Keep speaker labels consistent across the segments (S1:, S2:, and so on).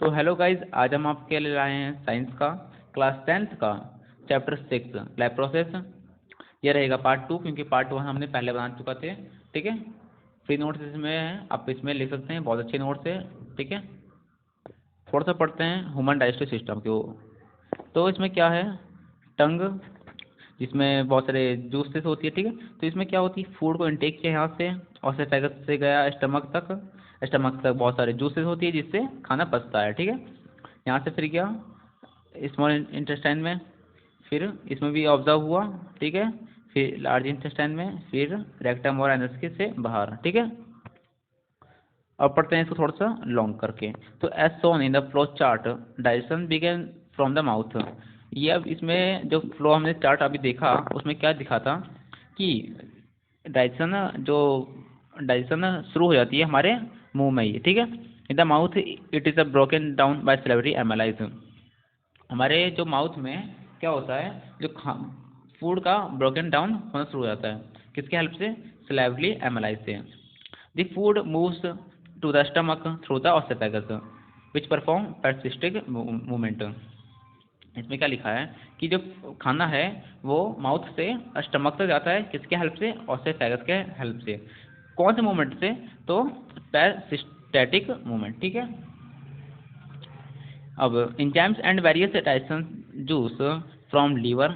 S1: तो hello guys, आज हम आपके लिए लाए हैं साइंस का क्लास 10th का चैप्टर 6 लैब प्रोसेस। ये रहेगा पार्ट 2, क्योंकि पार्ट 1 हमने पहले बना चुका थे। ठीक है, फ्री नोट्स इसमें हैं, आप इसमें लिख सकते हैं, बहुत अच्छे नोट्स है। ठीक है, थोड़ा सा पढ़ते हैं ह्यूमन डाइजेस्टिव सिस्टम को। तो इसमें क्या है, टंग, जिसमें बहुत सारे जूसेस होती है। ठीक है, तो इसमें क्या होती है, फूड को इनटेक किया यहाँ से और फेगस से गया स्टमक तक। स्टमक तक बहुत सारे जूसेस होती है जिससे खाना पचता है। ठीक है, यहाँ से फिर गया स्मॉल इंटेस्टाइन में, फिर इसमें भी ऑब्जर्व हुआ। ठीक है, फिर लार्ज इंटेस्टाइन में, फिर रेक्टम और एनस के से बाहर। ठीक है, अब पढ़ते हैं इसको थोड़ा सा लॉन्ग करके। तो as shown in the flow chart, digestion begin from the mouth. ये अब इसमें जो फ्लो हमने चार्ट अभी देखा, उसमें क्या दिखा था कि डाइजेशन शुरू हो जाती है हमारे मुंह में ही। ठीक है, in the mouth it is a broken down by salivary amylase. हमारे जो माउथ में क्या होता है, जो फूड का ब्रोकन डाउन होना शुरू हो जाता है, किसके हेल्प से, सिलेबरी एमालाइज से। The food moves to the stomach through the oesophagus which perform peristaltic movement. इसमें क्या लिखा है कि जो खाना है वो माउथ से स्टमक तक जाता है, किसके हेल्प से, ऑस्फेगस के हेल्प से। कौन से मूवमेंट से, तो पेरिस्टेटिक मूवमेंट। ठीक है, अब enzymes and various digestion juice from liver,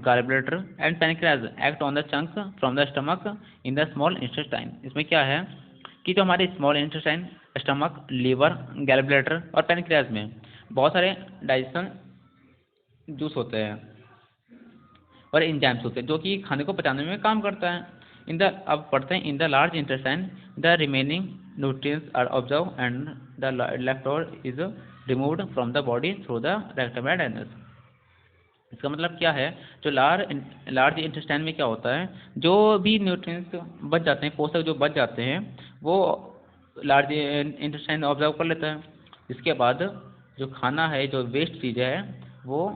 S1: gallbladder and pancreas act on the chunks from the stomach in the small intestine। इसमें क्या है कि जो हमारे स्मॉल इंटेस्टाइन, स्टमक, लीवर, गैलब्लैडर और पैनक्रियाज में बहुत सारे डाइजेशन जूस होते हैं और एंजाइम्स होते हैं जो कि खाने को पचाने में काम करता है। अब पढ़ते हैं, in the large intestine the remaining nutrients are observe and the left over is removed from the body through the rectum and anus. इसका मतलब क्या है, जो लार्ज इंटेस्टाइन में क्या होता है, जो भी न्यूट्रिएंट्स बच जाते हैं, पोषक जो बच जाते हैं, वो लार्ज इंटेस्टाइन ऑब्जर्व कर लेता है। इसके बाद जो खाना है, जो वेस्ट चीज़ है, वो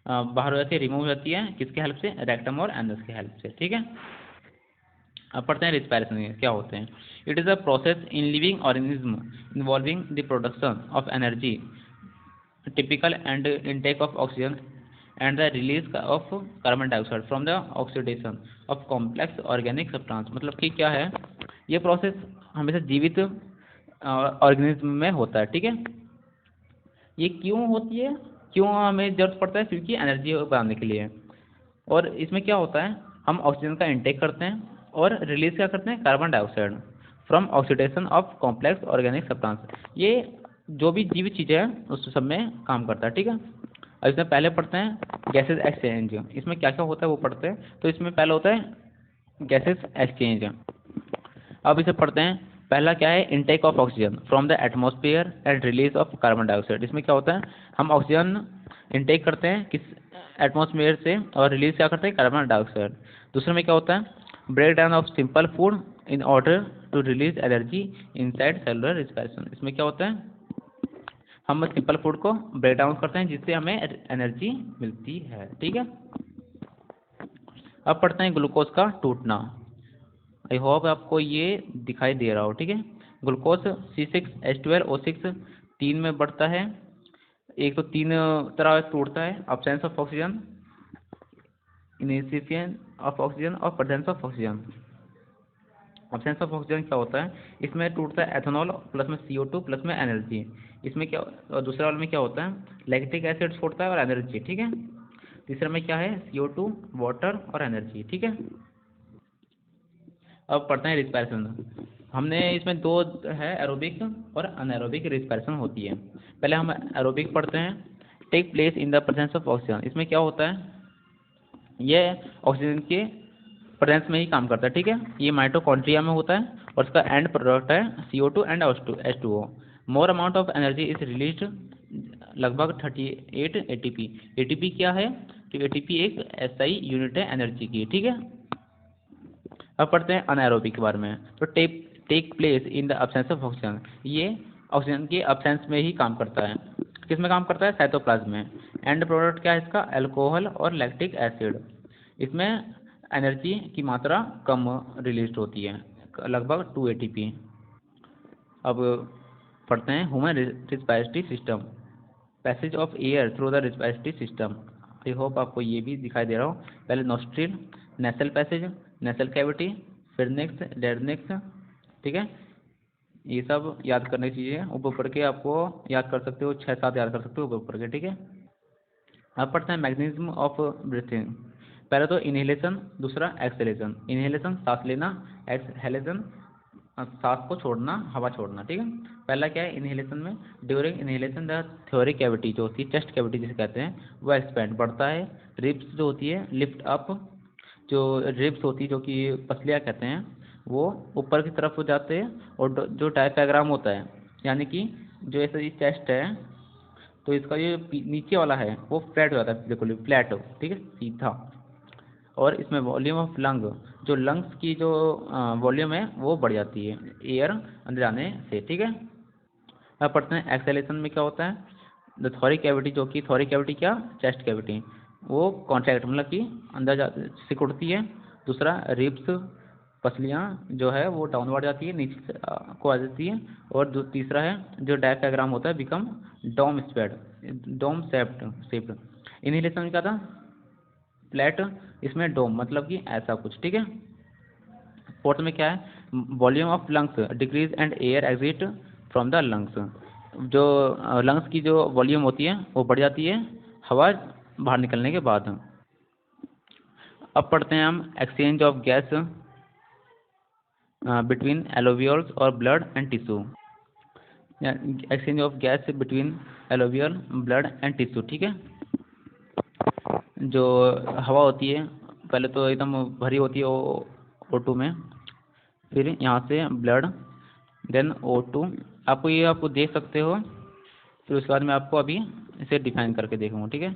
S1: बाहर हो जाती है, रिमूव हो जाती है, किसके हेल्प से, रेक्टम और एनस के हेल्प से। ठीक है, अब पढ़ते हैं रिस्पायरेशन क्या होते हैं। It is a process in living organism involving the production of energy, typical and intake of oxygen and the release of carbon dioxide from the oxidation of complex organic substance। मतलब कि क्या है, ये process हमेशा जीवित organism में होता है। ठीक है, ये क्यों होती है, क्यों हमें जरूरत पड़ता है, क्योंकि एनर्जी बनाने के लिए। और इसमें क्या होता है, हम ऑक्सीजन का इंटेक करते हैं और रिलीज क्या करते हैं, carbon dioxide from oxidation of complex organic substance. ये जो भी जीवित चीज़ें हैं उस सब में काम करता है। ठीक है, और इसमें पहले पढ़ते हैं गैसेस एक्सचेंज। इसमें क्या क्या होता है वो पढ़ते हैं। तो इसमें पहले होता है गैसेस एक्सचेंज। अब इसे पढ़ते हैं, पहला क्या है, intake of oxygen from the atmosphere and release of carbon dioxide. इसमें क्या होता है, हम ऑक्सीजन इनटेक करते हैं किस एटमॉस्फेयर से और रिलीज क्या करते हैं, कार्बन डाइऑक्साइड। दूसरे में क्या होता है, break down of simple food in order to release energy inside cellular respiration. इसमें क्या होता है, हम सिंपल फूड को ब्रेक डाउन करते हैं जिससे हमें एनर्जी मिलती है। ठीक है, अब पढ़ते हैं ग्लूकोज का टूटना। आई होप आपको ये दिखाई दे रहा हो। ठीक है, ग्लूकोज C6H12O6 तीन में बढ़ता है। एक तो तीन तरह टूटता है, absence of oxygen, initiation of oxygen और presence of oxygen. Absence of oxygen क्या होता है, इसमें टूटता है एथेनॉल प्लस में CO2 प्लस में एनर्जी। इसमें क्या, और दूसरे वाले में क्या होता है, लैक्टिक एसिड छोड़ता है और एनर्जी। ठीक है, तीसरे में क्या है, CO2, वाटर और एनर्जी। ठीक है, अब पढ़ते हैं रिस्पायरेशन। हमने इसमें दो है, एरोबिक और अनएरोबिक रिस्पायरेशन होती है। पहले हम एरोबिक पढ़ते हैं, take place in the presence of oxygen. इसमें क्या होता है, ये ऑक्सीजन के प्रेजेंस में ही काम करता है। ठीक है, ये माइटोकॉन्ड्रिया में होता है और इसका एंड प्रोडक्ट है CO2 and H2O। More amount of energy is released, लगभग 38 ATP। ATP क्या है, तो ATP एक SI यूनिट है एनर्जी की। ठीक है, अब पढ़ते हैं अनएरोबिक के बारे में। तो take place in the absence of oxygen, ये ऑक्सीजन के अब्सेंस में ही काम करता है। किस में काम करता है, साइटोप्लाज्म में। एंड प्रोडक्ट क्या है इसका, अल्कोहल और लैक्टिक एसिड। इसमें एनर्जी की मात्रा कम रिलीज होती है, लगभग 2 ATP। अब पढ़ते हैं human respiratory system, passage of air through the respiratory system. I hope आपको ये भी दिखाई दे रहा हो। पहले nostril, nasal passage, nasal cavity, pharynx, larynx, ठीक है। ये सब याद करने की चीज़ें ऊपर ऊपर के आपको याद कर सकते हो, 6-7 याद कर सकते हो ऊपर ऊपर के, ठीक है। अब पढ़ते हैं मैकेनिज्म ऑफ ब्रीथिंग। पहले तो इनहेलेशन, दूसरा एक्सहेलेशन। इनहेलेशन सांस लेना, एक्सहेलेशन सांस को छोड़ना, हवा छोड़ना, ठीक है। पहला क्या है इनहेलेशन में, ड्यूरिंग इनहेलेशन द थ्योरिक कैविटी जो होती है, चेस्ट कैविटी जिसे कहते हैं, वो एक्सपेंड बढ़ता है। रिब्स जो होती है लिफ्ट अप, जो रिब्स होती है जो कि पसलियाँ कहते हैं, वो ऊपर की तरफ हो जाते हैं। और जो डायफ्राम होता है, यानी कि जो ऐसे ये चेस्ट है तो इसका ये नीचे वाला है वो फ्लैट हो जाता है, बिल्कुल फ्लैट, ठीक है, सीधा। और इसमें वॉल्यूम ऑफ लंग, जो लंग्स की जो वॉल्यूम है वो बढ़ जाती है एयर अंदर जाने से, ठीक है। अब पढ़ते हैं एक्सेलेशन में क्या होता है। द थोरिक कैविटी, जो कि थोरिक कैविटी क्या, चेस्ट कैविटी, वो कॉन्ट्रैक्ट मतलब कि अंदर जा सिकुड़ती है। दूसरा रिब्स, पसलियाँ जो है वो डाउनवर्ड जाती है, नीचे को आ जाती है। और जो तीसरा है जो डायफ्राम होता है बिकम डोम स्पेड, डोम शेप्ड। इनहेलेशन में क्या था, फ्लैट, इसमें डोम मतलब कि ऐसा कुछ, ठीक है। फोर्थ में क्या है, volume of lungs decrease and air exit from the lungs, जो लंग्स की जो वॉल्यूम होती है वो बढ़ जाती है हवा बाहर निकलने के बाद। अब पढ़ते हैं हम एक्सचेंज ऑफ गैस बिटवीन एलोवियल्स और blood and tissue, exchange of gas between alluvial blood and tissue, ठीक है। जो हवा होती है पहले तो एकदम भरी होती है O2 में, फिर यहाँ से ब्लड, देन O2, आपको ये आपको देख सकते हो। फिर उसके बाद मैं आपको अभी इसे डिफाइन करके देखूँगा, ठीक है।